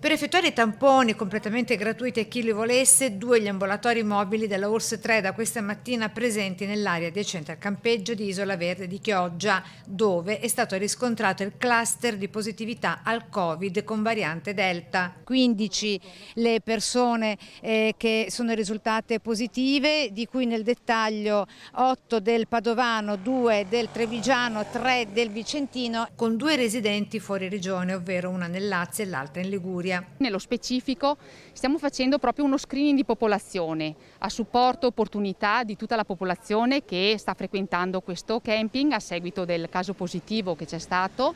Per effettuare i tamponi completamente gratuiti a chi li volesse, 2 gli ambulatori mobili della URSS 3 da questa mattina presenti nell'area adiacente al campeggio di Isola Verde di Chioggia, dove è stato riscontrato il cluster di positività al Covid con variante Delta. 15 le persone che sono risultate positive, di cui nel dettaglio 8 del Padovano, 2 del Trevigiano, 3 del Vicentino, con 2 residenti fuori regione, ovvero una nel Lazio e l'altra in Liguria. Nello specifico stiamo facendo proprio uno screening di popolazione a supporto opportunità di tutta la popolazione che sta frequentando questo camping a seguito del caso positivo che c'è stato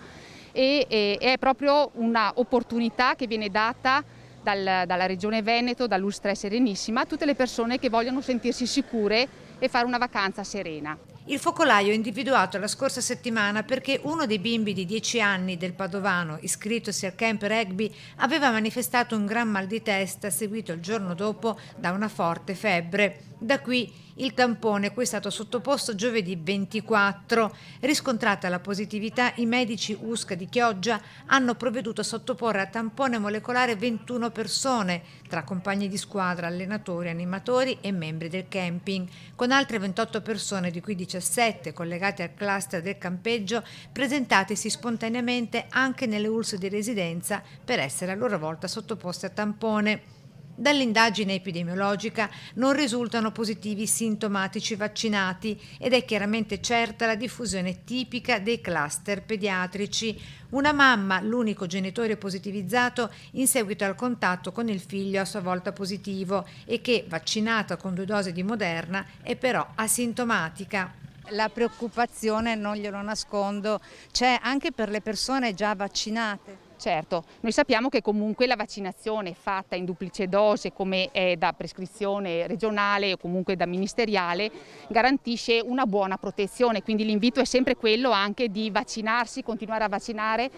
e è proprio un'opportunità che viene data dalla Regione Veneto, dall'URSS 3 Serenissima, a tutte le persone che vogliono sentirsi sicure e fare una vacanza serena. Il focolaio è individuato la scorsa settimana perché uno dei bimbi di 10 anni del Padovano, iscrittosi al camp rugby, aveva manifestato un gran mal di testa seguito il giorno dopo da una forte febbre. Da qui il tampone, cui è stato sottoposto giovedì 24. Riscontrata la positività, i medici USCA di Chioggia hanno provveduto a sottoporre a tampone molecolare 21 persone, tra compagni di squadra, allenatori, animatori e membri del camping, con altre 28 persone, di cui 17 collegate al cluster del campeggio, presentatesi spontaneamente anche nelle ULSS di residenza per essere a loro volta sottoposte a tampone. Dall'indagine epidemiologica non risultano positivi sintomatici vaccinati ed è chiaramente certa la diffusione tipica dei cluster pediatrici. Una mamma, l'unico genitore positivizzato, in seguito al contatto con il figlio a sua volta positivo e che, vaccinata con 2 dosi di Moderna, è però asintomatica. La preoccupazione, non glielo nascondo, c'è anche per le persone già vaccinate. Certo, noi sappiamo che comunque la vaccinazione fatta in duplice dose, come è da prescrizione regionale o comunque da ministeriale, garantisce una buona protezione, quindi l'invito è sempre quello anche di vaccinarsi, continuare a vaccinare